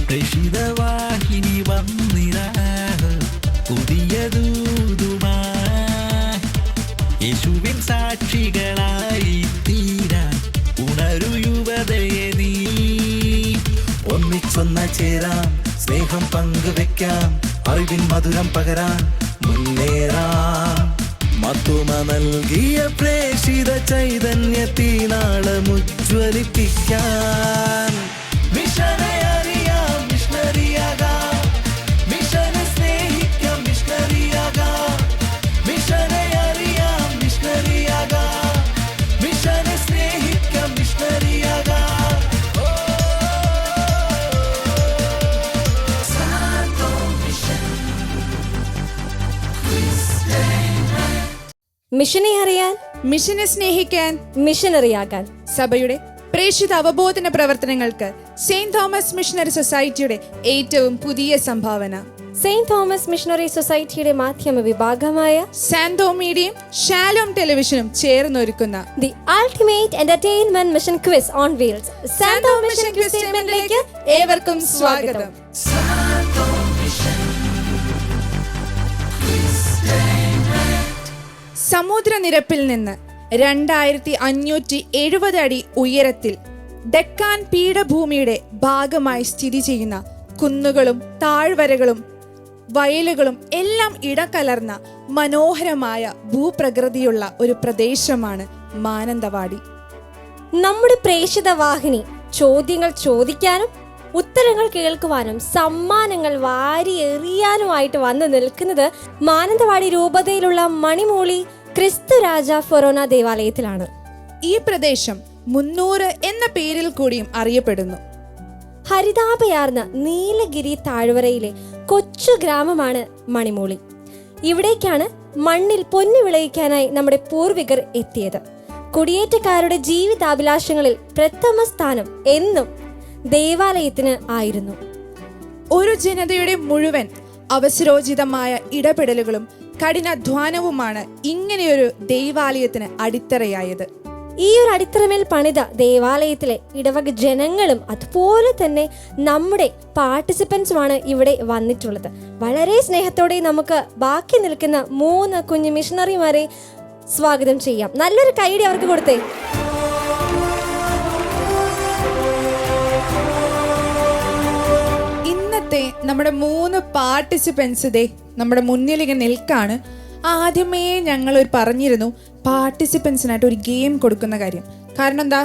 പ്രേഷിതവാഹിനി വന്നിരാ പുതിയ ദൂതുമാ യേശുവിൻ സാക്ഷികളായി തീരാൻ ഉണരു യുവതയെ നീ. ഒന്നിച്ചൊന്ന ചേരാം, സ്നേഹം പങ്കുവെക്കാം, അറിവിൻ മധുരം പകരാൻ മുന്നേറാം. മത്തുമ നൽകിയ പ്രേഷിത ചൈതന്യത്തിനാളം ഉജ്ജ്വലിപ്പിക്കാൻ മിഷനെ അറിയാം, മിഷണറിയാകാം, മിഷനെ സ്നേഹിക്കാം, മിഷണറിയാകാം, മിഷനെ അറിയാം, മിഷണറിയാകാം, മിഷനെ സ്നേഹിക്കാം, മിഷണറിയാകാം. മിഷനെ അറിയാൻ, മിഷനെ സ്നേഹിക്കാൻ, മിഷനറിയാകാൻ. സഭയുടെ പ്രേക്ഷിത അവബോധന പ്രവർത്തനങ്ങൾക്ക് സെയിന്റ് തോമസ് മിഷണറി സൊസൈറ്റിയുടെ ഏറ്റവും പുതിയ സംഭാവന. സെയിന്റ് തോമസ് മിഷണറി സൊസൈറ്റിയുടെ മാധ്യമ വിഭാഗമായ സാന്തോ മീഡിയയും ഷാലോം ടെലിവിഷനും ചേർന്നൊരുക്കുന്ന the ultimate entertainment mission quiz on wheels Santo mission quiz സ്റ്റേറ്റ്മെന്റിലേക്ക് ഏവർക്കും സ്വാഗതം. സമുദ്രനിരപ്പിൽ നിന്ന് 2570 അടി ഉയരത്തിൽ ഡെക്കാൻ പീഠഭൂമിയുടെ ഭാഗമായി സ്ഥിതി ചെയ്യുന്ന കുന്നുകളും താഴ്വരകളും വയലുകളും എല്ലാം ഇടകലർന്ന മനോഹരമായ ഭൂപ്രകൃതിയുള്ള ഒരു പ്രദേശമാണ് മാനന്തവാടി. നമ്മുടെ പ്രേക്ഷിത വാഹിനി ചോദ്യങ്ങൾ ചോദിക്കാനും ഉത്തരങ്ങൾ കേൾക്കുവാനും സമ്മാനങ്ങൾ വാരി എറിയാനുമായിട്ട് വന്നു നിൽക്കുന്നത് മാനന്തവാടി രൂപതയിലുള്ള മണിമൂളി ക്രിസ്തു രാജ ഫൊറോന ദേവാലയത്തിലാണ്. ഈ പ്രദേശം 300 എന്ന പേരിൽ കൂടിയും അറിയപ്പെടുന്നു. ഹരിതാപയാർന്ന നീലഗിരി താഴ്വരയിലെ കൊച്ചു ഗ്രാമമാണ് മണിമൂളി. ഇവിടേക്കാണ് മണ്ണിൽ പൊന്നു വിളയിക്കാനായി നമ്മുടെ പൂർവികർ എത്തിയത്. കുടിയേറ്റക്കാരുടെ ജീവിതാഭിലാഷങ്ങളിൽ പ്രഥമ സ്ഥാനം എന്നും ദേവാലയത്തിന് ആയിരുന്നു. ഒരു ജനതയുടെ മുഴുവൻ അവസരോചിതമായ ഇടപെടലുകളും കഠിനാധ്വാനവുമാണ് ഇങ്ങനെയൊരു ദൈവാലയത്തിന് അടിത്തറയായത്. ഈ ഒരു അടിത്തറമേൽ പണിത ദേവാലയത്തിലെ ഇടവക ജനങ്ങളും അതുപോലെ തന്നെ നമ്മുടെ പാർട്ടിസിപ്പൻസുമാണ് ഇവിടെ വന്നിട്ടുള്ളത്. വളരെ സ്നേഹത്തോടെ നമുക്ക് ബാക്കി നിൽക്കുന്ന 3 കുഞ്ഞു മിഷണറിമാരെ സ്വാഗതം ചെയ്യാം. നല്ലൊരു കൈയടി അവർക്ക് കൊടുത്തേ. ഇന്നത്തെ നമ്മുടെ 3 പാർട്ടിസിപ്പൻസ് ദേ നമ്മുടെ മുന്നിലേക്ക് നിൽക്കാണ്. ആദ്യമേ ഞങ്ങൾ പറഞ്ഞിരുന്നു പാർട്ടിസിപ്പൻസിനായിട്ട് ഒരു ഗെയിം കൊടുക്കുന്ന കാര്യം. കാരണം എന്താ,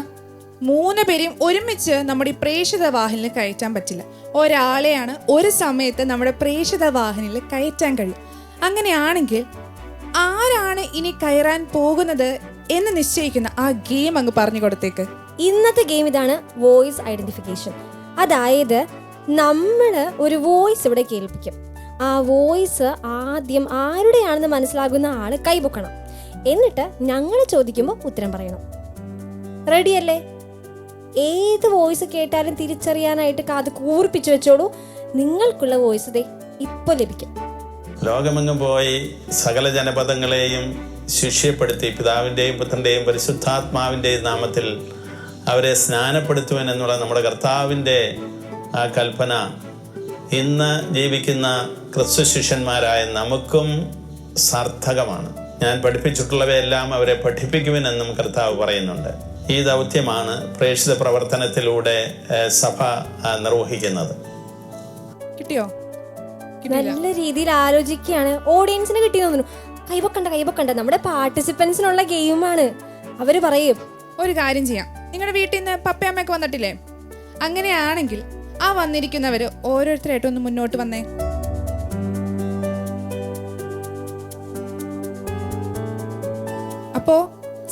3 പേരെയും ഒരുമിച്ച് നമ്മുടെ ഈ പ്രേക്ഷിത വാഹനിൽ കയറ്റാൻ പറ്റില്ല. ഒരാളെയാണ് ഒരു സമയത്ത് നമ്മുടെ പ്രേക്ഷിത വാഹനിൽ കയറ്റാൻ കഴിയും. അങ്ങനെയാണെങ്കിൽ ആരാണ് ഇനി കയറാൻ പോകുന്നത് എന്ന് നിശ്ചയിക്കുന്ന ആ ഗെയിം അങ്ങ് പറഞ്ഞു കൊടുത്തേക്ക്. ഇന്നത്തെ ഗെയിം ഇതാണ്, വോയിസ് ഐഡന്റിഫിക്കേഷൻ. അതായത് നമ്മൾ ഒരു വോയിസ് ഇവിടെ കേൾപ്പിക്കും. ആ വോയിസ് ആദ്യം ആരുടെയാണെന്ന് മനസ്സിലാകുന്ന ആള് കൈപൊക്കണം. എന്നിട്ട് ഞങ്ങൾ ചോദിക്കുമ്പോൾ ഉത്തരം പറയണം. റെഡിയല്ലേ? ഏത് വോയിസ് കേട്ടാലും തിരിച്ചറിയാനായിട്ട് കാത് കൂർപ്പിച്ചു വെച്ചോളൂ. നിങ്ങൾക്കുള്ള വോയിസ് ദേ ഇപ്പൊ ലഭിക്കും. ലോകമെങ്ങും പോയി സകല ജനപദങ്ങളെയും ശിഷ്യപ്പെടുത്തി പിതാവിൻ്റെയും പുത്രൻ്റെയും പരിശുദ്ധാത്മാവിൻ്റെയും നാമത്തിൽ അവരെ സ്നാനപ്പെടുത്തുവാൻ എന്നുള്ള നമ്മുടെ കർത്താവിൻ്റെ ആ കൽപ്പന ഇന്ന് ജീവിക്കുന്ന ക്രിസ്തു ശിഷ്യന്മാരായ നമുക്കും സാർത്ഥകമാണ്. ഞാൻ പഠിപ്പിച്ചിട്ടുള്ളവയെല്ലാം അവരെ പഠിപ്പിക്കുവാനെന്നും കർത്താവ് പറയുന്നുണ്ട്. ഈ ദൗത്യമാണ് പ്രേക്ഷിത പ്രവർത്തനത്തിലൂടെ സഭ നിർവഹിക്കുന്നത്. കിട്ടിയോ? നല്ല രീതിയിൽ ആലോചിക്കുകയാണ്. ഓഡിയൻസിന് കിട്ടിയെന്ന് തോന്നുന്നു. കൈവക്കണ്ട നമ്മുടെ പാർട്ടിസിപ്പൻസിനുള്ള ഗെയിമാണ്. അവര് പറയും ഒരു കാര്യം ചെയ്യാം. നിങ്ങളുടെ വീട്ടിൽ നിന്ന് പപ്പയമ്മയൊക്കെ വന്നിട്ടില്ലേ? അങ്ങനെയാണെങ്കിൽ ആ വന്നിരിക്കുന്നവര് ഓരോരുത്തരായിട്ട് ഒന്ന് മുന്നോട്ട് വന്നേ. അപ്പോ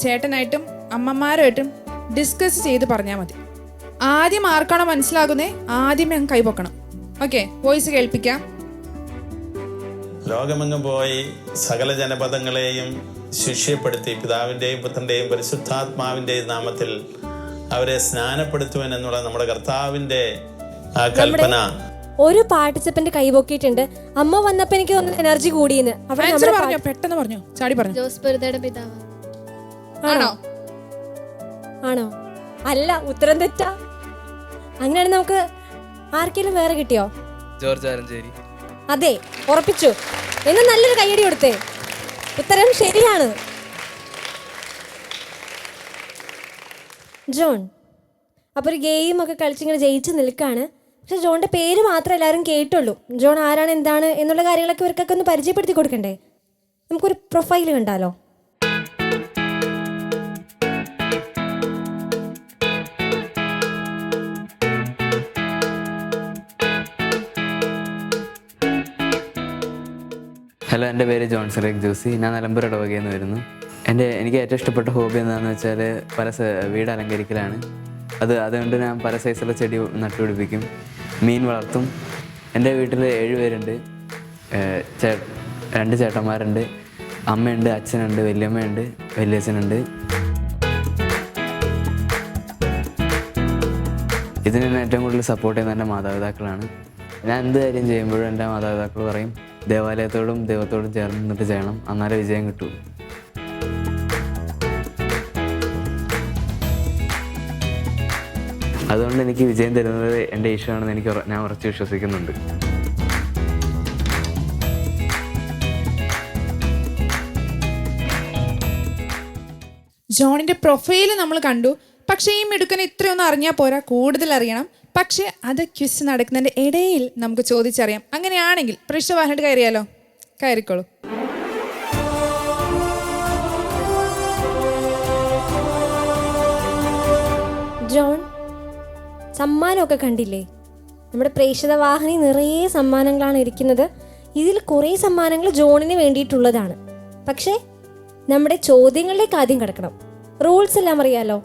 ചേട്ടനായിട്ടും അമ്മമാരായിട്ടും ഡിസ്കസ് ചെയ്ത് പറഞ്ഞാൽ മതി. ആദ്യം ആർക്കാണോ മനസ്സിലാകുന്നേ ആദ്യമേ അങ്ങ് കൈപൊക്കണം. ഓക്കെ, വോയിസ് കേൾപ്പിക്കാം. ലോകമെങ്ങും പോയി സകല ജനപദങ്ങളെയും ശിഷ്യപ്പെടുത്തി പിതാവിൻ്റെയും പുത്രൻ്റെയും പരിശുദ്ധാത്മാവിൻ്റെയും നാമത്തിൽ അവരെ സ്നാനപ്പെടുത്തുവാൻ എന്നുള്ള നമ്മുടെ കർത്താവിൻ്റെ ആ കൽപ്പന. ഒരു പാർട്ടിസിപ്പന്റ് കൈപൊക്കിയിട്ടുണ്ട്. അമ്മ വന്നപ്പോ എനിക്ക് തോന്നുന്നു എനർജി കൂടിയെന്ന്. പെട്ടെന്ന് പറഞ്ഞു, ചാടി പറഞ്ഞു. ജോസ് പൊരുതയുടെ പിതാവ്. ആണോ? ആണോ? അല്ല, ഉത്തരം തെറ്റാ. അങ്ങനെയാണെങ്കിൽ നമുക്ക് ആർക്കെങ്കിലും വേറെ കിട്ടിയോ? ജോർജ് ആലഞ്ചേരി. അതെ, ഉറപ്പിച്ചു. എന്ന് നല്ലൊരു കയ്യടി കൊടുത്തേ. ഉത്തരം ശരിയാണ്. ജോൺ അപ്പൊ ഒരു ഗെയിം ഒക്കെ കളിച്ചിങ്ങനെ ജയിച്ച് നിൽക്കാണ്. പക്ഷെ ജോണിന്റെ പേര് മാത്രമേ എല്ലാവരും കേട്ടുള്ളൂ. ജോൺ ആരാണ്, എന്താണ് എന്നുള്ള കാര്യങ്ങളൊക്കെ ഇവർക്കൊക്കെ ഒന്ന് പരിചയപ്പെടുത്തി കൊടുക്കണ്ടേ? നമുക്കൊരു പ്രൊഫൈൽ കണ്ടാലോ? ഹലോ, എൻ്റെ പേര് ജോൺ സിറേഖ് ജോസി. ഞാൻ നിലമ്പൂർ ഇടവകയിൽ നിന്ന് വരുന്നു. എനിക്ക് ഏറ്റവും ഇഷ്ടപ്പെട്ട ഹോബി എന്താണെന്ന് വെച്ചാൽ വീട് അലങ്കരിക്കലാണ്. അതുകൊണ്ട് ഞാൻ പല സൈസുള്ള ചെടി നട്ടുപിടിപ്പിക്കും, മീൻ വളർത്തും. എൻ്റെ വീട്ടിൽ 7 പേരുണ്ട്. 2 ചേട്ടന്മാരുണ്ട്, അമ്മയുണ്ട്, അച്ഛനുണ്ട്, വല്യമ്മയുണ്ട്, വല്യച്ഛനുണ്ട്. ഇതിന് എന്നെ ഏറ്റവും കൂടുതൽ സപ്പോർട്ട് ചെയ്യുന്ന എൻ്റെ മാതാപിതാക്കളാണ്. ഞാൻ എന്ത് കാര്യം ചെയ്യുമ്പോഴും എൻ്റെ മാതാപിതാക്കൾ പറയും, ദേവാലയത്തോടും ദൈവത്തോടും ചേർന്ന് നിന്നിട്ട് ചെയ്യണം, എന്നാലേ വിജയം കിട്ടൂ. അതുകൊണ്ട് എനിക്ക് വിജയം തരുന്നത് എൻ്റെ ഈശോയാണെന്ന് ഞാൻ ഉറച്ചു വിശ്വസിക്കുന്നുണ്ട്. ജോണിന്റെ പ്രൊഫൈല് നമ്മൾ കണ്ടു. പക്ഷേ ഈ മിടുക്കനെ ഇത്രയൊന്നും അറിഞ്ഞാൽ പോരാ, കൂടുതൽ അറിയണം. പക്ഷെ അത് ക്വിസ് നടക്കുന്നതിൻ്റെ ഇടയിൽ നമുക്ക് ചോദിച്ചറിയാം. അങ്ങനെയാണെങ്കിൽ പൃഷ്ഠവാഹനമായിട്ട് കയറിയാലോ? കയറിക്കോളൂ. ജോൺ, സമ്മാനമൊക്കെ കണ്ടില്ലേ? നമ്മുടെ പ്രേക്ഷിത വാഹിനി നിറയെ സമ്മാനങ്ങളാണ് ഇരിക്കുന്നത്. ഇതിൽ കുറേ സമ്മാനങ്ങൾ ജോണിന് വേണ്ടിയിട്ടുള്ളതാണ്. പക്ഷേ നമ്മുടെ ചോദ്യങ്ങളിലേക്ക് ആദ്യം കിടക്കണം. റൂൾസ് എല്ലാം അറിയാലോ.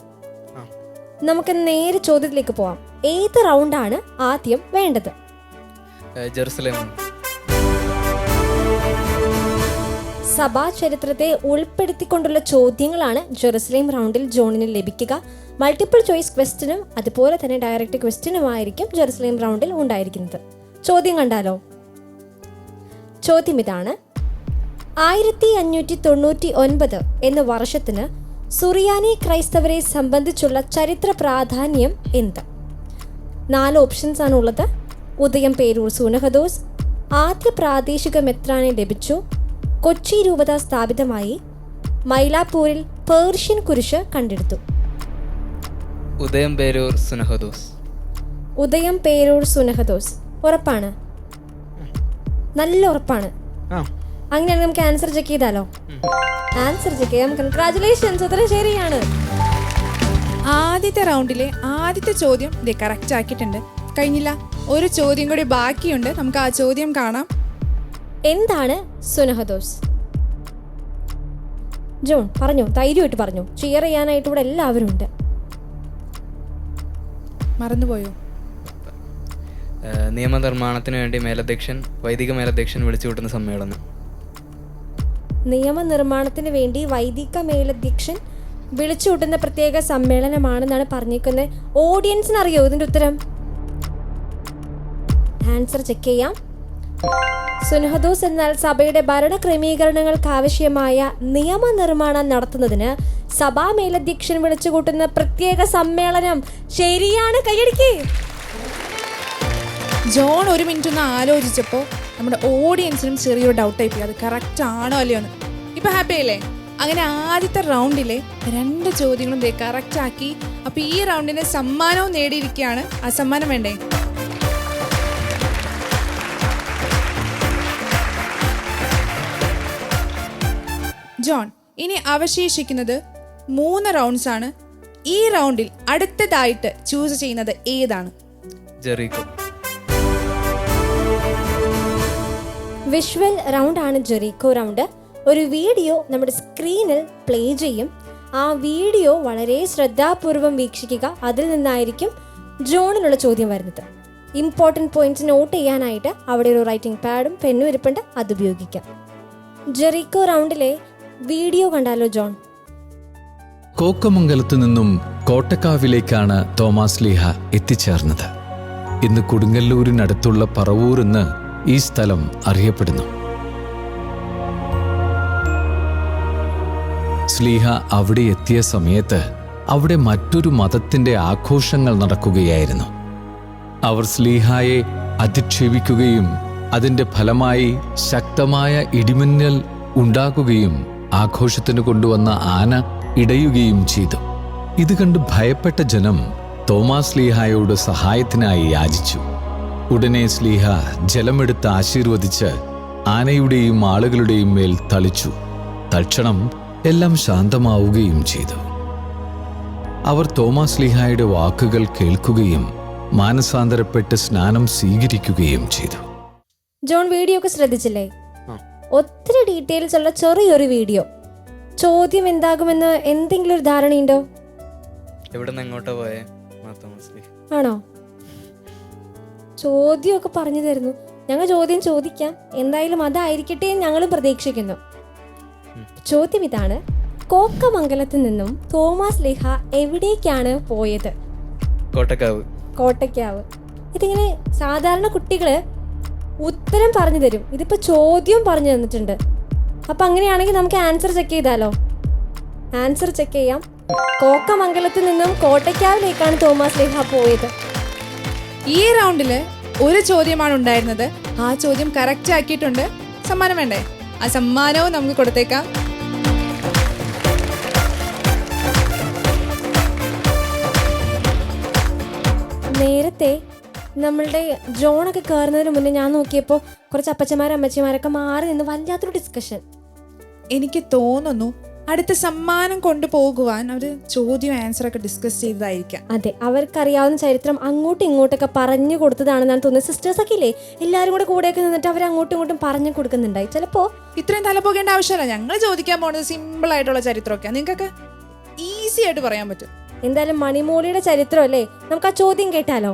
നമുക്ക് നേരെ ചോദ്യത്തിലേക്ക് പോവാം. ഏത് റൗണ്ടാണ് ആദ്യം വേണ്ടത്? ജെറുസലേം. സഭാ ചരിത്രത്തെ ഉൾപ്പെടുത്തിക്കൊണ്ടുള്ള ചോദ്യങ്ങളാണ് ജെറുസലേം റൗണ്ടിൽ ജോണിന് ലഭിക്കുക. മൾട്ടിപ്പിൾ ചോയ്സ് ക്വസ്റ്റ്യനും അതുപോലെ തന്നെ ഡയറക്റ്റ് ക്വസ്റ്റ്യനുമായിരിക്കും ജെറുസലേം റൗണ്ടിൽ ഉണ്ടായിരിക്കുന്നത്. ചോദ്യം കണ്ടാലോ? ചോദ്യം ഇതാണ്: 1599 എന്ന വർഷത്തിന് സുറിയാനി ക്രൈസ്തവരെ സംബന്ധിച്ചുള്ള ചരിത്ര പ്രാധാന്യം എന്ത്? 4 ഓപ്ഷൻസ് ആണുള്ളത്. ഉദയം പേരൂർ സൂനഹദോസ്, ആദ്യ പ്രാദേശിക മെത്രാനെ ലഭിച്ചു, കൊച്ചി രൂപത സ്ഥാപിതമായി, മൈലാപ്പൂരിൽ പേർഷ്യൻ കുരിശ് കണ്ടെടുത്തു. ഉദയം പേരൂർ സുനഹദോസ്. ഉദയം പേരൂർ സുനഹദോസ് ഉറപ്പാണ്? നല്ല ഉറപ്പാണ്. അങ്ങനെയാണെങ്കിൽ നമുക്ക് ആൻസർ ചെക്ക് ചെയ്താലോ? ആൻസർ ചെക്ക് ചെയ്യാം. കൺഗ്രാറ്റുലേഷൻസ്, ഉത്തരം ശരിയാണ്. ആദ്യത്തെ റൗണ്ടിലെ ആദ്യത്തെ ചോദ്യം ഇത് കറക്റ്റ് ആക്കിയിട്ടുണ്ട്. കഴിഞ്ഞില്ല, ഒരു ചോദ്യം കൂടി ബാക്കിയുണ്ട്. നമുക്ക് ആ ചോദ്യം കാണാം. എന്താണ് സുനഹദോസ്? ജോൺ പറഞ്ഞു, ധൈര്യമായിട്ട് പറഞ്ഞു. ഷിയർ ചെയ്യാനായിട്ട് ഇവിടെ എല്ലാവരും ഉണ്ട്. മറന്നുപോയോ? നിയമനിർമ്മാണത്തിന് വേണ്ടി വൈദിക മേലധ്യക്ഷൻ വിളിച്ചുകൂട്ടുന്ന സമ്മേളനം. നിയമനിർമ്മാണത്തിന് വേണ്ടി വൈദിക മേലധ്യക്ഷൻ വിളിച്ചുകൂട്ടുന്ന പ്രത്യേക സമ്മേളനമാണെന്നാണ് പറഞ്ഞിരിക്കുന്നത്. ഓഡിയൻസിന് അറിയോ ഇതിന്റെ ഉത്തരം? ആൻസർ ചെക്ക് ചെയ്യാം. സുനഹദോസ് എന്നാൽ സഭയുടെ ഭരണ ക്രമീകരണങ്ങൾക്ക് ആവശ്യമായ നിയമനിർമ്മാണം നടത്തുന്നതിന് സഭാ മേലധ്യക്ഷൻ വിളിച്ചുകൂട്ടുന്ന പ്രത്യേക സമ്മേളനം. ശരിയാണ്, കൈയടിക്ക്. ജോൺ 1 മിനിറ്റ് ഒന്ന് ആലോചിച്ചപ്പോൾ നമ്മുടെ ഓഡിയൻസിനും ചെറിയൊരു ഡൗട്ടായി പോയി, അത് കറക്റ്റ് ആണോ അല്ലയോ എന്ന്. ഇപ്പൊ ഹാപ്പി ആയില്ലേ? അങ്ങനെ ആദ്യത്തെ റൗണ്ടിലെ 2 ചോദ്യങ്ങളും കറക്റ്റ് ആക്കി. അപ്പൊ ഈ റൗണ്ടിന് സമ്മാനവും നേടിയിരിക്കുകയാണ്. ആ സമ്മാനം വേണ്ടേ? ജോൺ, ഇനി അവശേഷിക്കുന്നത് 3 റൗണ്ട്സ് ആണ്. ഈ റൗണ്ടിൽ അടുത്തതായിട്ട് ചൂസ് ചെയ്യുന്നത് ഏതാണ്? ജെറിക്കോ. വിഷ്വൽ റൗണ്ട് ആണ് ജെറിക്കോ റൗണ്ട്. ഒരു വീഡിയോ നമ്മുടെ സ്ക്രീനിൽ പ്ലേ ചെയ്യും. ആ വീഡിയോ വളരെ ശ്രദ്ധാപൂർവം വീക്ഷിക്കുക. അതിൽ നിന്നായിരിക്കും ജോണിനുള്ള ചോദ്യം വരുന്നത്. ഇമ്പോർട്ടൻറ്റ് പോയിന്റ്സ് നോട്ട് ചെയ്യാനായിട്ട് അവിടെ ഒരു റൈറ്റിംഗ് പാഡും പെന്നും ഇരിപ്പുണ്ട്, അത് ഉപയോഗിക്കാം. ജെറിക്കോ റൗണ്ടിലെ വീഡിയോ കണ്ടാലോ ജോൺ? കോക്കമംഗലത്തു നിന്നും കോട്ടക്കാവിലേക്കാണ് തോമാസ് ലീഹ എത്തിച്ചേർന്നത്. ഇന്ന് കൊടുങ്ങല്ലൂരിനടുത്തുള്ള പറവൂർ എന്ന് ഈ സ്ഥലം അറിയപ്പെടുന്നു. സ്ലീഹ അവിടെ എത്തിയ സമയത്ത് അവിടെ മറ്റൊരു മതത്തിന്റെ ആഘോഷങ്ങൾ നടക്കുകയായിരുന്നു. അവർ സ്ലീഹായെ അധിക്ഷേപിക്കുകയും അതിന്റെ ഫലമായി ശക്തമായ ഇടിമിന്നൽ ഉണ്ടാകുകയും ആഘോഷത്തിന് കൊണ്ടുവന്ന ആന ഇടയുകയും ചെയ്തു. ഇത് കണ്ട് ഭയപ്പെട്ട ജനം തോമാസ് സ്ലീഹായോട് സഹായത്തിനായി യാചിച്ചു. ഉടനെ സ്ലീഹ ജലമെടുത്ത് ആശീർവദിച്ച് ആനയുടെയും ആളുകളുടെയും മേൽ തളിച്ചു. തൽക്ഷണം എല്ലാം ശാന്തമാവുകയും ചെയ്തു. അവർ തോമാസ് സ്ലീഹായുടെ വാക്കുകൾ കേൾക്കുകയും മാനസാന്തരപ്പെട്ട് സ്നാനം സ്വീകരിക്കുകയും ചെയ്തു. ജോൺ വീഡിയോ ഒക്കെ ശ്രദ്ധിച്ചില്ലേ? ഒത്തിരി ഡീറ്റെയിൽസ് ഉള്ള ചെറിയൊരു വീഡിയോ. ചോദ്യം എന്താകുമെന്ന് എന്തെങ്കിലും ഒരു ധാരണയുണ്ടോ? എവിടെ നിന്ന് എങ്ങോട്ടാ പോയേ? ആണോ? ചോദ്യമൊക്കെ പറഞ്ഞു തരുന്നു. ഞങ്ങൾ ചോദ്യം ചോദിക്കാം, എന്തായാലും അതായിരിക്കട്ടെ എന്ന് ഞങ്ങളും പ്രതീക്ഷിക്കുന്നു. ചോദ്യം ഇതാണ്: കോക്കമംഗലത്ത് നിന്നും തോമാസ് ലീഹ എവിടേക്കാണ് പോയത്? കോട്ടയ്ക്കാവ്. ഇതിങ്ങനെ സാധാരണ കുട്ടികള് ഉത്തരം പറഞ്ഞു തരും, ഇതിപ്പോ ചോദ്യം പറഞ്ഞു തന്നിട്ടുണ്ട്. അപ്പൊ അങ്ങനെയാണെങ്കിൽ നമുക്ക് ആൻസർ ചെക്ക് ചെയ്താലോ? ആൻസർ ചെക്ക് ചെയ്യാം. കോക്കമംഗലത്ത് നിന്നും കോട്ടയ്ക്കാവിലേക്കാണ് തോമാസ് ലീഹ പോയത്. ഈ റൗണ്ടില് ഒരു ചോദ്യമാണ് ഉണ്ടായിരുന്നത്. ആ ചോദ്യം കറക്റ്റ് ആക്കിയിട്ടുണ്ട്. സമ്മാനം വേണ്ടേ? ആ സമ്മാനവും നമുക്ക് കൊടുത്തേക്കാം. നേരത്തെ നമ്മളുടെ ജോണൊക്കെ കയറുന്നതിന് മുന്നേ ഞാൻ നോക്കിയപ്പോൾ കുറച്ച് അപ്പച്ചമാരും അമ്മച്ചിമാരൊക്കെ മാറി നിന്ന് വല്ലാത്തൊരു ഡിസ്കഷൻ. എനിക്ക് തോന്നുന്നു അടുത്ത സമ്മാനം കൊണ്ടുപോകുവാൻ അവര് ചോദ്യം ആൻസർ ഒക്കെ ഡിസ്കസ് ചെയ്തതായിരിക്കാം. അതെ, അവർക്കറിയാവുന്ന ചരിത്രം അങ്ങോട്ടും ഇങ്ങോട്ടൊക്കെ പറഞ്ഞു കൊടുത്തതാണെന്നാണ് തോന്നുന്നത്. സിസ്റ്റേഴ്സ് ഒക്കെ ഇല്ലേ, എല്ലാവരും കൂടെയൊക്കെ നിന്നിട്ട് അവർ അങ്ങോട്ടും ഇങ്ങോട്ടും പറഞ്ഞു കൊടുക്കുന്നുണ്ടായി. ചിലപ്പോ ഇത്രയും തല പോകേണ്ട ആവശ്യമില്ല. ഞങ്ങൾ ചോദിക്കാൻ പോകുന്നത് സിമ്പിൾ ആയിട്ടുള്ള ചരിത്രമൊക്കെ നിങ്ങൾക്കൊക്കെ ഈസി ആയിട്ട് പറയാൻ പറ്റും. എന്തായാലും മണിമോളിയുടെ ചരിത്രം അല്ലേ, നമുക്ക് ആ ചോദ്യം കേട്ടാലോ?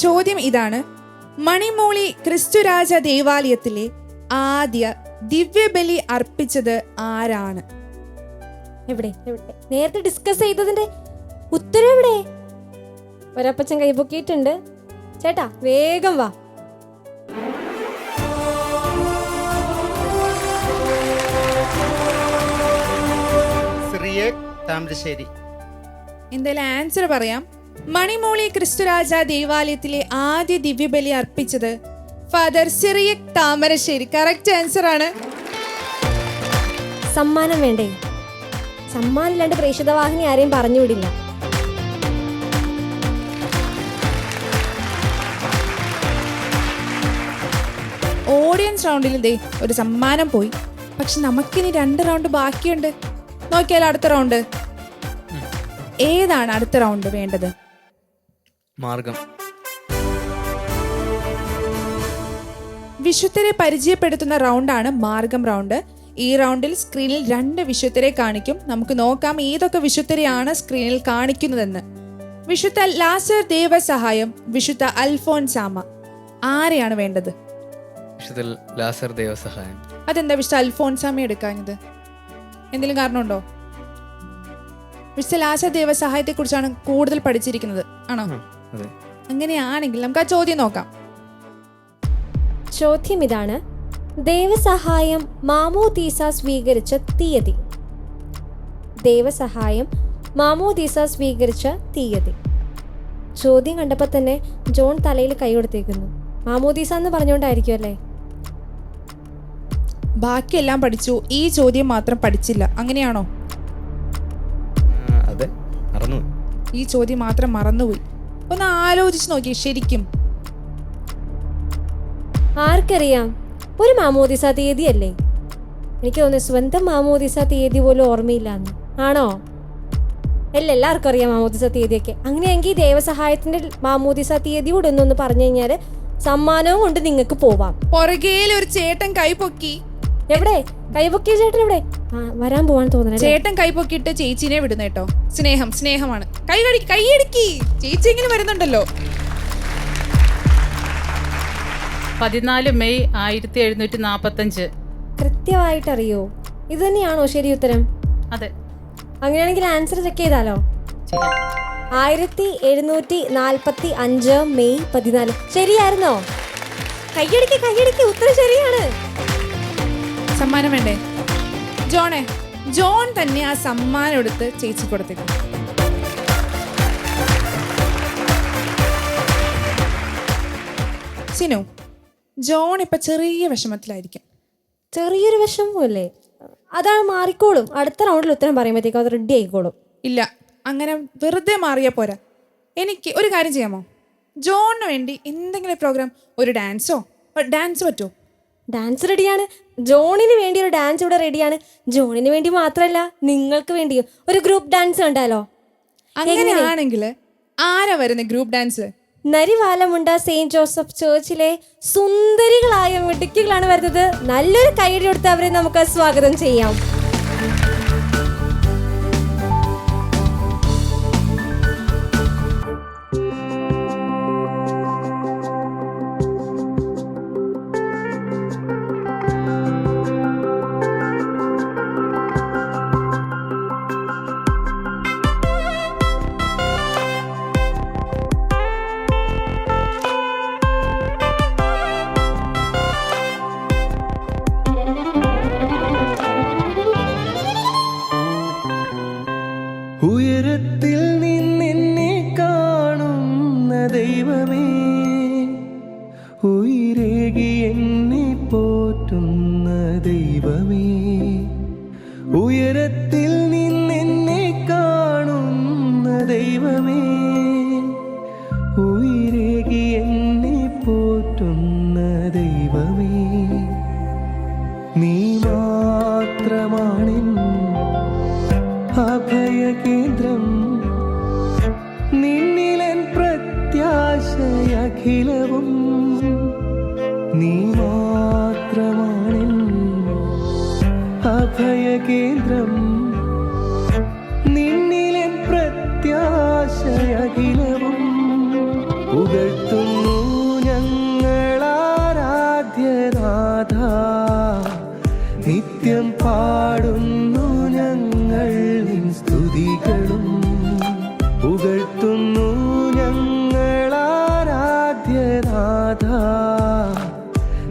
ചോദ്യം ഇതാണ്: മണിമോളി ക്രിസ്തുരാജ ദേവാലയത്തിലെ ആദ്യ ദിവ്യബലി അർപ്പിച്ചത് ആരാണ്? എവിടെ? നേരത്തെ ഡിസ്കസ് ചെയ്തതിന്റെ ഉത്തരം എവിടെ? ഒരപ്പച്ചൻ കൈപൊക്കിയിട്ടുണ്ട്. ചേട്ടാ വേഗം വാ. താമരശ്ശേരി. എന്തായാലും ആൻസർ പറയാം. മണിമോളി ക്രിസ്തുരാജ ദേവാലയത്തിലെ ആദ്യ ദിവ്യബലി അർപ്പിച്ചത് father Cyriac Thamarassery. Correct answer ആണ്. സമ്മാനം വേണ്ടേ? സമ്മാനം ഇല്ലാണ്ട് പ്രേക്ഷിതവാഹിനി ആരെയും പറഞ്ഞു വിടില്ല. ഓഡിയൻസ് റൗണ്ടിൽ ദേ ഒരു സമ്മാനം പോയി. പക്ഷെ നമുക്കിനി 2 റൗണ്ട് ബാക്കിയുണ്ട്. നോക്കിയാൽ അടുത്ത റൗണ്ട് ഏതാണ്? അടുത്ത റൗണ്ട് വേണ്ടത് മാർഗം. വിശുദ്ധരെ പരിചയപ്പെടുത്തുന്ന റൗണ്ടാണ് മാർഗം റൗണ്ട്. ഈ റൗണ്ടിൽ സ്ക്രീനിൽ 2 വിശുദ്ധരെ കാണിക്കും. നമുക്ക് നോക്കാം ഏതൊക്കെ വിശുദ്ധരെയാണ് സ്ക്രീനിൽ കാണിക്കുന്നതെന്ന്. വിശുദ്ധ ലാസർ ദേവസഹായം, വിശുദ്ധ അൽഫോൻസാമ. ആരെയാണ് വേണ്ടത്? വിശുദ്ധ ലാസർ ദേവസഹായം. അതെന്താ വിശുദ്ധ അൽഫോൻസാമ എടുക്കാഞ്ഞത്? എന്തെങ്കിലും കാരണമുണ്ടോ? വിശുദ്ധ ലാസർ ദേവസഹായത്തെ കുറിച്ചാണ് കൂടുതൽ പഠിച്ചിരിക്കുന്നത്, ആണോ? അങ്ങനെയാണെങ്കിൽ നമുക്ക് ആ ചോദ്യം നോക്കാം. ചോദ്യം ഇതാണ്: ദേവസഹായം മാമോദീസ സ്വീകരിച്ച തീയതി. ദേവസഹായം മാമോദീസ സ്വീകരിച്ച തീയതി. ചോദ്യം കണ്ടപ്പോൾ തന്നെ ജോൺ തലയിൽ കൈ കൊടുത്തേക്കുന്നു. മാമോദീസ എന്ന് പറഞ്ഞുകൊണ്ടായിരിക്കും അല്ലേ? ബാക്കിയെല്ലാം പഠിച്ചു, ഈ ചോദ്യം മാത്രം പഠിച്ചില്ല, അങ്ങനെയാണോ? അതെ, മറന്നുപോയി. ഈ ചോദ്യം മാത്രം മറന്നുപോയി. ഒന്ന് ആലോചിച്ച് നോക്കി ശരിക്കും. ആർക്കറിയാം, ഒരു മാമോദിസ തീയതി അല്ലേ? എനിക്ക് തോന്നുന്നു സ്വന്തം മാമോദിസ തീയതി പോലും ഓർമ്മയില്ലാന്ന്. ആണോ? എല്ലാവർക്കും അറിയാം മാമോദിസ തീയതിയൊക്കെ. അങ്ങനെയെങ്കിൽ ദേവസഹായത്തിന്റെ മാമോദിസ തീയതി കൂടെ ഒന്നൊന്ന് പറഞ്ഞു കഴിഞ്ഞാൽ സമ്മാനവും കൊണ്ട് നിങ്ങൾക്ക് പോവാം. പുറകേൽ ഒരു ചേട്ടൻ കൈപൊക്കി. എവിടെ കൈപൊക്കിയ ചേട്ടൻ? എവിടെ? വരാൻ പോവാൻ തോന്നുന്നത്. ചേട്ടൻ കൈപൊക്കിയിട്ട് ചേച്ചിനെ വിടുന്ന കേട്ടോ. സ്നേഹമാണ്. കൈയടിക്കി ചേച്ചി ഇങ്ങനെ വരുന്നുണ്ടല്ലോ. 14 മെയ് 1745. കൃത്യമായിട്ടറിയോ? ഇത് തന്നെയാണോ ശരി ഉത്തരം? അതെ. അങ്ങനെയാണെങ്കിൽ ആൻസർ ചെക്ക് ചെയ്താലോ? 1745 മെയ് 14. ശരിയായിരുന്നോ? കയ്യടിക്ക്, ഉത്തരം ശരിയാണ്. സമ്മാനം വേണ്ടേ? ജോൺ തന്നെ ആ സമ്മാനം എടുത്ത് ചേച്ചി കൊടുത്തേക്കും. സിനു, ജോൺ ഇപ്പൊ ചെറിയ വിഷമത്തിലായിരിക്കും. ചെറിയൊരു വിഷമല്ലേ? അതാണ്, മാറിക്കോളും. അടുത്ത റൗണ്ടിൽ ഉത്തരം പറയുമ്പോഴത്തേക്കും അത് റെഡി ആയിക്കോളും. ഇല്ല, അങ്ങനെ വെറുതെ മാറിയാ പോരാ. എനിക്ക് ഒരു കാര്യം ചെയ്യാമോ? ജോണിന് വേണ്ടി എന്തെങ്കിലും പ്രോഗ്രാം, ഒരു ഡാൻസ് പറ്റുമോ? ഡാൻസ് റെഡിയാണ്. ജോണിന് വേണ്ടി ഒരു ഡാൻസ് ഇവിടെ റെഡിയാണ്. ജോണിന് വേണ്ടി മാത്രമല്ല, നിങ്ങൾക്ക് വേണ്ടിയും ഒരു ഗ്രൂപ്പ് ഡാൻസ് കണ്ടാലോ? അങ്ങനെയാണെങ്കിൽ ആരാ വരുന്നത് ഗ്രൂപ്പ് ഡാൻസ്? നരിവാലമുണ്ട സെയിന്റ് ജോസഫ് ചേർച്ചിലെ സുന്ദരികളായ മിടുക്കികളാണ് വരുന്നത്. നല്ലൊരു കൈയടി കൊടുത്ത് അവരെ നമുക്ക് സ്വാഗതം ചെയ്യാം. ഉയരത്തിൽ നിന്നെന്നെ കാണുന്ന ദൈവമേ, ഉയരേകി എന്നെ പോറ്റുന്ന ദൈവമേ, ഉയരത്തിൽ നിന്നെന്നെ കാണുന്ന ദൈവമേ, ഉയരേകി എന്നെ പോറ്റുന്ന ദൈവമേ, നീ മാത്രമാണെൻ അഭയകേന്ദ്രം, നിന്നിലൻ പ്രത്യാശയഖിലവും, നീ മാത്രമാണെൻ അഭയകേന്ദ്രം, നിന്നിലൻ പ്രത്യാശയഖിലവും. പുകഴ്ത്തുന്നു ഞങ്ങളാരാധ്യനാഥ, നിത്യം പാടുന്നു ഞങ്ങൾ നിൻ സ്തുതികളും. പുകഴ്ത്തുന്നു ഞങ്ങളാരാധ്യനാഥ,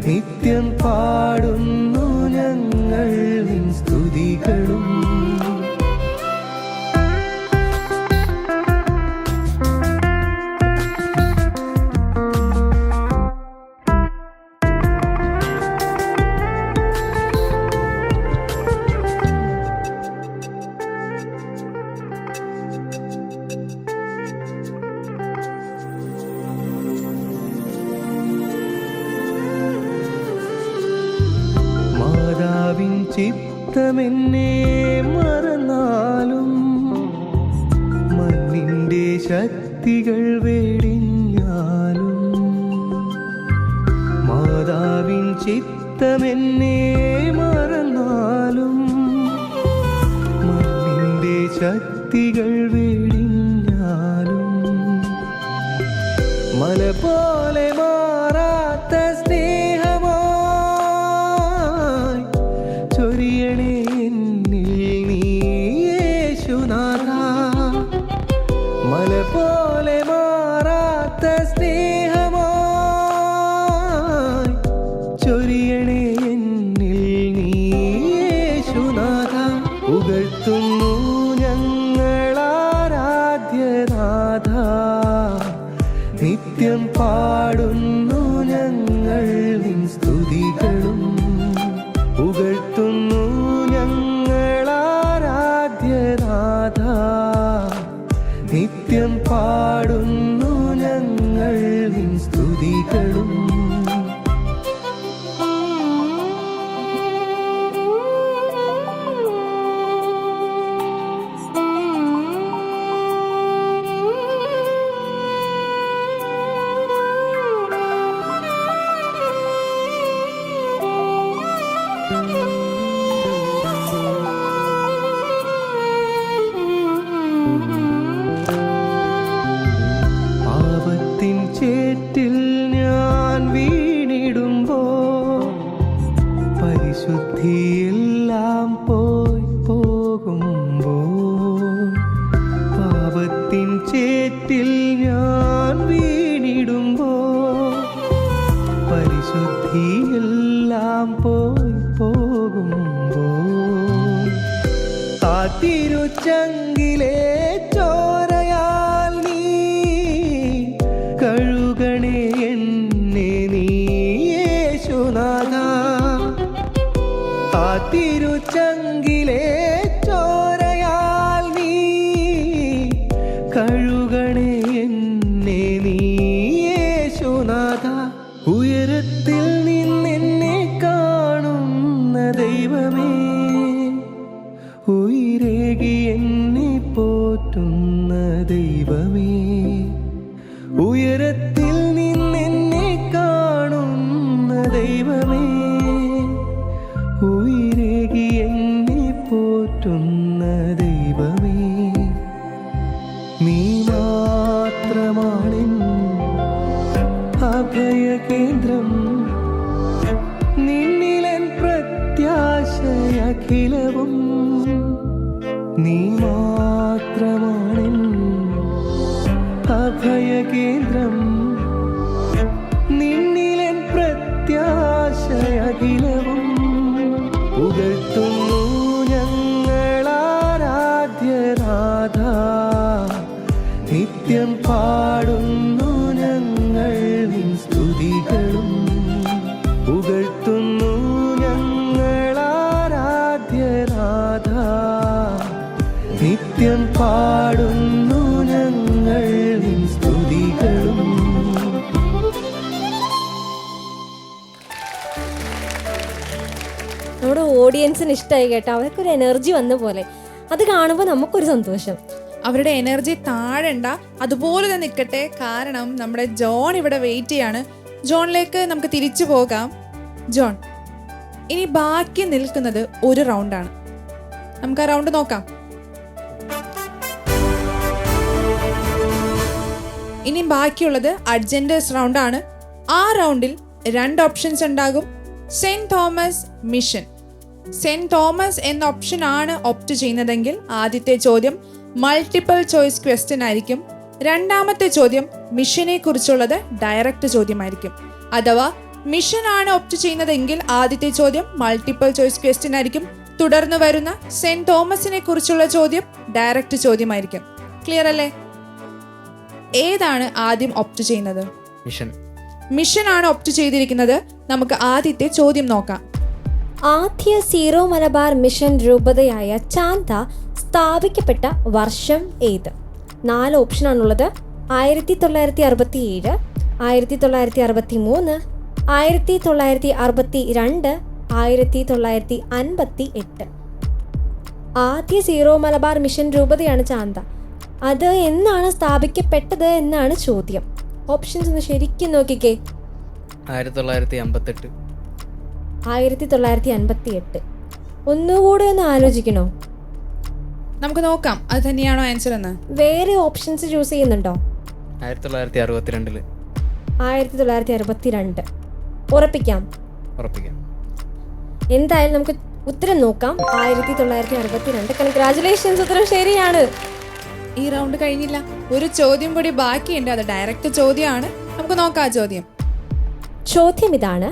നിത്യം പാടുന്നു ഞങ്ങൾ നിൻ സ്തുതികളും. മാതാവിൻ ചിത്തമെന്നെ മറന്നാലും, മണ്ണിൻ്റെ ശക്തികൾ വെടിഞ്ഞാലും, മാതാവിൻ ചിത്തമെന്നെ മറന്നാലും, മണ്ണിൻ്റെ ശക്തികൾ വെടിഞ്ഞാലും, മല പോലെ മാറാത്ത സ്നേഹമായി ചൊരിയണേ എന്നിൽ നീ യേശുനാഥ, മല പോലെ മാറാത്ത സ്നേഹമായി ചൊരിയണേ എന്നിൽ നീ യേശുനാഥ. പുകഴ്ത്തുന്നു ഞങ്ങളാരാധ്യനാഥ, നിത്യം പാടുന്നു ഞങ്ങൾ നിൻ സ്തുതികളും. പുകഴ്ത്തുന്നു ഞങ്ങളാരാധ്യനാഥ, നിത്യം പാടുന്നു ഞങ്ങൾ നിൻ സ്തുതികളും. പാപത്തിൻ ചേറ്റിൽ ഞാൻ ആ തിരുച്ചങ്കിലെ ചോരയാൽ നീ കഴുകണേ എന്നെ നീ യേശുനാഥ. ആ തിരുച്ചങ്കിലെ ചോരയാൽ നീ കഴുകണേ എന്നെ നീ യേശുനാഥ. ഉയരത്തിൽ നിന്നെന്നെ കാണുന്ന ദൈവമേ, ഉയരേകി എന്നെ പോറ്റുന്ന ദൈവമേ, ഉയരത്തിൽ നിന്നെന്നെ കാണുന്ന ദൈവമേ, ഉയരേകി എന്നെ പോറ്റുന്ന ദൈവമേ, നീ മാത്രമാണെൻ അഭയകേന്ദ്രം, നിന്നിലെൻ പ്രത്യാശയഖിലവും, നീ മാത്രമാണെൻ അഭയകേന്ദ്രം, നിന്നിലെൻ പ്രത്യാശയഖിലവും. പുകഴ്ത്തുന്നു ഞങ്ങളാരാധ്യനാഥ, നിത്യം പാടുന്നു ഞങ്ങൾ നിൻ സ്തുതികളും. പുകഴ്ത്തുന്നു ഞങ്ങളാരാധ്യനാഥ, നിത്യം പാടുന്നു ഞങ്ങൾ നിൻ സ്തുതികളും. നമ്മുടെ ഓഡിയൻസിന് ഇഷ്ടമായി കേട്ടോ. അവർക്കൊരു എനർജി വന്ന പോലെ. അത് കാണുമ്പോൾ നമുക്കൊരു സന്തോഷം. അവരുടെ എനർജി താഴണ്ട, അതുപോലെ തന്നെ നിൽക്കട്ടെ. കാരണം നമ്മുടെ ജോൺ ഇവിടെ വെയിറ്റ് ചെയ്യാണ്. ജോണിലേക്ക് നമുക്ക് തിരിച്ചു പോകാം. ജോൺ, ഇനി ബാക്കി നിൽക്കുന്നത് ഒരു റൗണ്ടാണ്. നമുക്ക് ആ റൗണ്ട് നോക്കാം. ഇനി ബാക്കിയുള്ളത് അഡ്ജൻഡേഴ്സ് റൗണ്ടാണ്. ആ റൗണ്ടിൽ 2 ഓപ്ഷൻസ് ഉണ്ടാകും. Saint Thomas, mission. Saint Thomas എന്ന ഓപ്ഷൻ ആണ് ഓപ്റ്റ് ചെയ്യുന്നതെങ്കിൽ ആദ്യത്തെ ചോദ്യം മൾട്ടിപ്പിൾ ചോയ്സ് ക്വസ്റ്റ്യൻ ആയിരിക്കും. രണ്ടാമത്തെ ചോദ്യം മിഷനെ കുറിച്ചുള്ളത് ഡയറക്റ്റ് ചോദ്യമായിരിക്കും. അഥവാ മിഷൻ ആണ് ഓപ്റ്റ് ചെയ്യുന്നതെങ്കിൽ ആദ്യത്തെ ചോദ്യം മൾട്ടിപ്പിൾ ചോയ്സ് ക്വസ്റ്റ്യൻ ആയിരിക്കും. തുടർന്ന് വരുന്ന സെന്റ് തോമസിനെ കുറിച്ചുള്ള ചോദ്യം ഡയറക്റ്റ് ചോദ്യമായിരിക്കും. ക്ലിയർ അല്ലേ? ഏതാണ് ആദ്യം ഓപ്റ്റ് ചെയ്യുന്നത്? മിഷൻ. മിഷൻ ആണ് ഓപ്റ്റ് ചെയ്തിരിക്കുന്നത്. നമുക്ക് ആദ്യത്തെ ചോദ്യം നോക്കാം. ആദ്യ സീറോ മലബാർ മിഷൻ രൂപതയായ ചാന്ത സ്ഥാപിക്കപ്പെട്ട വർഷം ഏത്? 4 ഓപ്ഷനാണുള്ളത്. 1967, 1963, 1962, 1958. ആദ്യ സീറോ മലബാർ മിഷൻ രൂപതയാണ് ചാന്ത. അത് എന്നാണ് സ്ഥാപിക്കപ്പെട്ടത് എന്നാണ് ചോദ്യം. ഓപ്ഷൻസ് ഒന്ന് ശരിക്കും നോക്കിക്കേ. 1958. 1958. ഒന്നുകൂടെ ഒന്ന് ആലോചിക്കണോ? നമുക്ക് നോക്കാം അത് തന്നെയാണോ ആൻസർ എന്ന്. വേറെ ഓപ്ഷൻസ് ചൂസ് ചെയ്യുന്നുണ്ടോ? 1962. 1962. ഉറപ്പിക്കാം. എന്തായാലും നമുക്ക് ഉത്തരം നോക്കാം. 1962. കൺഗ്രാചുലേഷൻസ്, ഉത്തരം ശരിയാണ്. ഈ റൗണ്ട് കഴിഞ്ഞില്ല, ഒരു ചോദ്യം കൂടി ബാക്കിയുണ്ട്. അത് ഡയറക്റ്റ് ചോദ്യമാണ്. നമുക്ക് നോക്കാം ആ ചോദ്യം. ചോദ്യം ഇതാണ്: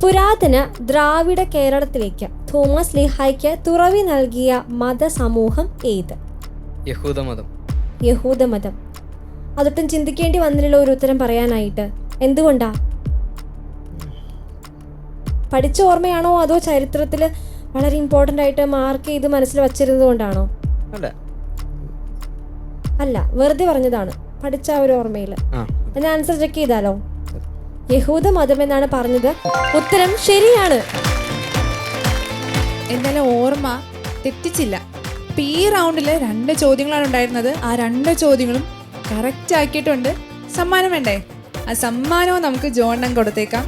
പുരാതന ദ്രാവിഡ കേരളത്തിലേക്ക് തോമസ് ലീഹായ്ക്ക് തുറവി നൽകിയ മതസമൂഹം ഏത്? യഹൂദമതം. അതൊട്ടും ചിന്തിക്കേണ്ടി വന്നില്ല ഒരു ഉത്തരം പറയാനായിട്ട്. എന്തുകൊണ്ടാ? പഠിച്ച ഓർമ്മയാണോ അതോ ചരിത്രത്തിൽ വളരെ ഇമ്പോർട്ടൻ്റ് ആയിട്ട് മാർക്ക് ചെയ്ത് മനസ്സിൽ വച്ചിരുന്നത് കൊണ്ടാണോ? അല്ല, വെറുതെ പറഞ്ഞതാണ്. പഠിച്ച ഒരു ഓർമ്മയിൽ. ഞാൻ ആൻസർ ചെക്ക് ചെയ്താലോ? യഹൂദ മതം എന്നാണ് പറഞ്ഞത്. ഉത്തരം ശരിയാണ്. എന്തായാലും ഓർമ്മ തെറ്റിച്ചില്ല. ഇപ്പം ഈ റൗണ്ടിൽ 2 ചോദ്യങ്ങളാണ് ഉണ്ടായിരുന്നത്. ആ 2 ചോദ്യങ്ങളും കറക്റ്റ് ആക്കിയിട്ടുണ്ട്. സമ്മാനം വേണ്ടേ? ആ സമ്മാനവും നമുക്ക് ജോണിനും കൊടുത്തേക്കാം.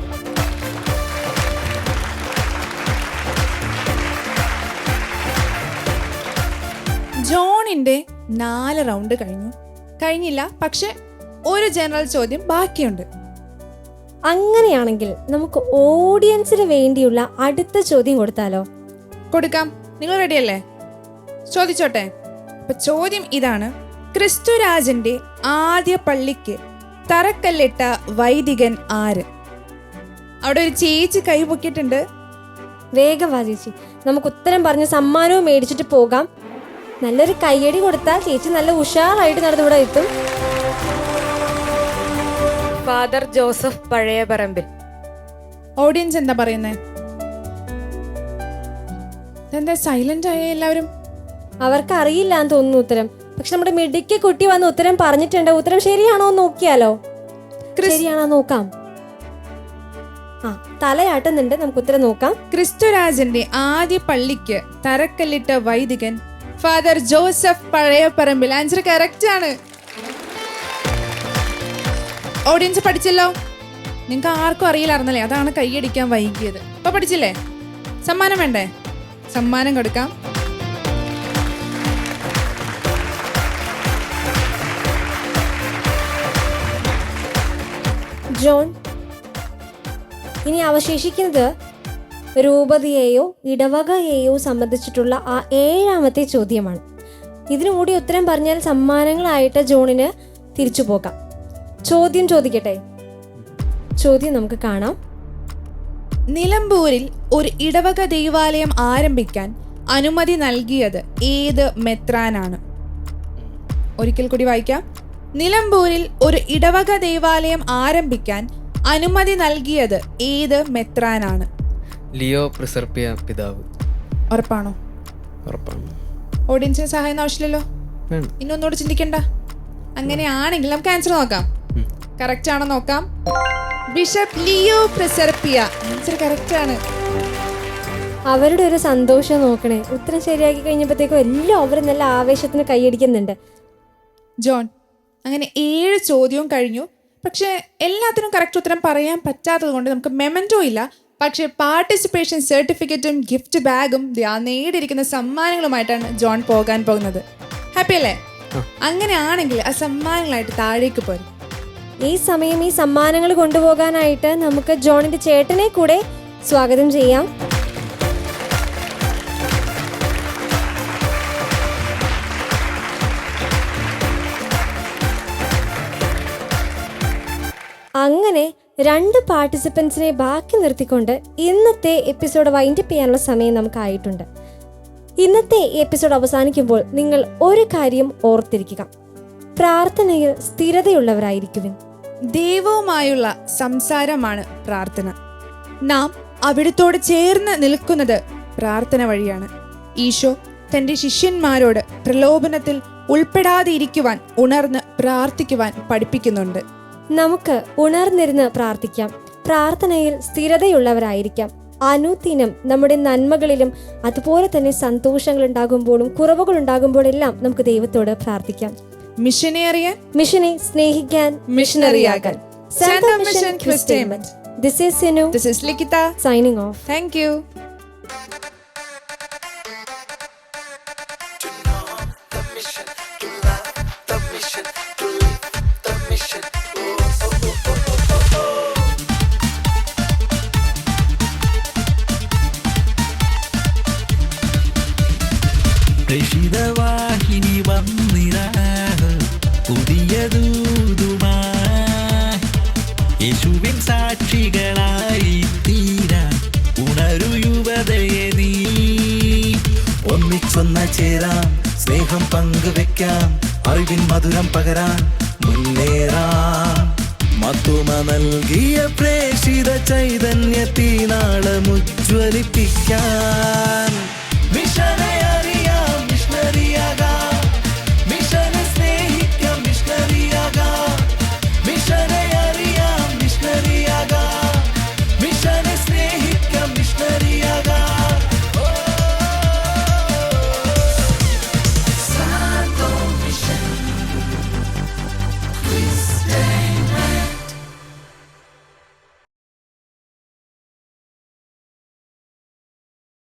ജോണിൻ്റെ 4 റൗണ്ട് കഴിഞ്ഞില്ല. പക്ഷെ ഒരു ജനറൽ ചോദ്യം ബാക്കിയുണ്ട്. അങ്ങനെയാണെങ്കിൽ നമുക്ക് ഓഡിയൻസിന് വേണ്ടിയുള്ള അടുത്ത ചോദ്യം കൊടുത്താലോ? കൊടുക്കാം. നിങ്ങൾ റെഡിയല്ലേ? ചോദിച്ചോട്ടെ. അപ്പൊ ചോദ്യം ഇതാണ്: ക്രിസ്തുരാജന്റെ ആദ്യ പള്ളിക്ക് തറക്കല്ലിട്ട വൈദികൻ ആര്? അവിടെ ഒരു ചേച്ചി കൈ പൊക്കിയിട്ടുണ്ട്. വേഗം വാ ചേച്ചി, നമുക്ക് ഉത്തരം പറഞ്ഞ് സമ്മാനവും മേടിച്ചിട്ട് പോകാം. നല്ലൊരു കയ്യടി കൊടുത്താൽ ചേച്ചി നല്ല ഉഷാറായിട്ട് നടന്ന് ഇവിടെ എത്തും. Father Joseph Pazhayaparambil. ഓഡിയൻസ് എന്താ പറയുന്നേ? എന്താ സൈലന്റ് ആയ എല്ലാവരും? അവർക്ക് അറിയില്ല എന്ന് തോന്നുന്നു ഉത്തരം. പക്ഷെ നമ്മുടെ മിടുക്കി കുട്ടി വന്ന് ഉത്തരം പറഞ്ഞിട്ടുണ്ട്. ഉത്തരം ശരിയാണോ എന്ന് നോക്കിയാലോ? ശരിയാണോ നോക്കാം. ആ, തലയാട്ടുന്നുണ്ട്. നമുക്ക് ഉത്തരം നോക്കാം. ക്രിസ്തുരാജന്റെ ആദ്യ പള്ളിക്ക് തറക്കല്ലിട്ട വൈദികൻ father Joseph Pazhayaparambil. Answer correct ആണ്. ഓഡിയൻസ് പഠിച്ചല്ലോ. നിങ്ങൾക്ക് ആർക്കും അറിയില്ലായിരുന്നല്ലേ, അതാണ് കൈയടിക്കാൻ വൈകിയത്. ഇപ്പൊ പഠിച്ചില്ലേ? സമ്മാനം വേണ്ടേ? സമ്മാനം കൊടുക്കാം. ജോൺ, ഇനി അവശേഷിക്കുന്നത് രൂപതയെയോ ഇടവകയെയോ സംബന്ധിച്ചിട്ടുള്ള ആ 7ാമത്തെ ചോദ്യമാണ്. ഇതിനു കൂടി ഉത്തരം പറഞ്ഞാൽ സമ്മാനങ്ങളായിട്ട് ജോണിന് തിരിച്ചു പോകാം. ചോദ്യം ചോദിക്കട്ടെ? ചോദ്യം നമുക്ക് കാണാം. നിലമ്പൂരിൽ ഒരു ഇടവക ദൈവാലയം ആരംഭിക്കാൻ അനുമതി നൽകിയത് ഏത് മെത്രാനാണ്? ഒരിക്കൽ കൂടി വായിക്കാം. നിലമ്പൂരിൽ ഒരു ഇടവക ദൈവാലയം ആരംഭിക്കാൻ അനുമതി നൽകിയത് ഏത് മെത്രാനാണ്? ലിയോ പ്രിസർപ്പിയ പിതാവ്. ഉറപ്പാണോ? ഉറപ്പാണ്. ഓഡിയൻസിന് സഹായം ആവശ്യമില്ലല്ലോ. ഇന്നൊന്നുകൂടെ ചിന്തിക്കണ്ട. അങ്ങനെയാണെങ്കിൽ നമുക്ക് ആൻസർ നോക്കാം. കറക്റ്റ് ആണോ നോക്കാം. Bishop Leo Proserpio. Answer correct ആണ്. അവരുടെ ഒരു സന്തോഷം നോക്കണേ. ഉത്തരം ശരിയാക്കി കഴിഞ്ഞപ്പോഴത്തേക്കും എല്ലാവരും നല്ല ആവേശത്തിന് കൈയടിക്കുന്നുണ്ട്. ജോൺ, അങ്ങനെ 7 ചോദ്യവും കഴിഞ്ഞു. പക്ഷെ എല്ലാത്തിനും കറക്റ്റ് ഉത്തരം പറയാൻ പറ്റാത്തത് കൊണ്ട് നമുക്ക് മെമൻറ്റോ ഇല്ല. പക്ഷെ പാർട്ടിസിപ്പേഷൻ സർട്ടിഫിക്കറ്റും ഗിഫ്റ്റ് ബാഗും നേടിയിരിക്കുന്ന സമ്മാനങ്ങളുമായിട്ടാണ് ജോൺ പോകാൻ പോകുന്നത്. ഹാപ്പി അല്ലേ? അങ്ങനെയാണെങ്കിൽ ആ സമ്മാനങ്ങളായിട്ട് താഴേക്ക് പോരും. ഈ സമയം ഈ സമ്മാനങ്ങൾ കൊണ്ടുപോകാനായിട്ട് നമുക്ക് ജോണിന്റെ ചേട്ടനെ കൂടെ സ്വാഗതം ചെയ്യാം. അങ്ങനെ 2 പാർട്ടിസിപ്പൻസിനെ ബാക്കി നിർത്തിക്കൊണ്ട് ഇന്നത്തെ എപ്പിസോഡ് വൈൻഡപ്പ് ചെയ്യാനുള്ള സമയം നമുക്കായിട്ടുണ്ട്. ഇന്നത്തെ എപ്പിസോഡ് അവസാനിക്കുമ്പോൾ നിങ്ങൾ ഒരു കാര്യം ഓർത്തിരിക്കുക. പ്രാർത്ഥനയിൽ സ്ഥിരതയുള്ളവരായിരിക്കുവിൻ. ദൈവവുമായുള്ള സംസാരമാണ് പ്രാർത്ഥന. നാം അവിടുത്തോട് ചേർന്ന് നിൽക്കുന്നത് പ്രാർത്ഥന വഴിയാണ്. ഈശോ തന്റെ ശിഷ്യന്മാരോട് പ്രലോഭനത്തിൽ ഉൾപ്പെടാതെ ഇരിക്കുവാൻ ഉണർന്ന് പ്രാർത്ഥിക്കുവാൻ പഠിപ്പിക്കുന്നുണ്ട്. നമുക്ക് ഉണർന്നിരുന്ന് പ്രാർത്ഥിക്കാം. പ്രാർത്ഥനയിൽ സ്ഥിരതയുള്ളവരായിരിക്കാം. അനുദിനം നമ്മുടെ നന്മകളിലും അതുപോലെ തന്നെ സന്തോഷങ്ങൾ ഉണ്ടാകുമ്പോഴും കുറവുകൾ ഉണ്ടാകുമ്പോഴെല്ലാം നമുക്ക് ദൈവത്തോട് പ്രാർത്ഥിക്കാം. മിഷനെ സ്നേഹിക്കാൻ മിഷനറിയാകാൻ. This is Sinu. This is Likita. Signing off. Thank you. പ്രേഷിതവാഹിനി വന്നിരാ പുതിയ ദൂതുമായി യേശുവിൻ സാക്ഷികളായി തീരാൻ ഉണരു യുവതയെ നീ. ഒന്നിച്ചൊന്ന ചേരാം, സ്നേഹം പങ്കുവെക്കാം, അറിവിൻ മധുരം പകരാൻ മുന്നേറാം. മത്തുമ നൽകിയ പ്രേഷിത ചൈതന്യത്തിനാളമുജ്വലിപ്പിക്കാൻ മിഷനെ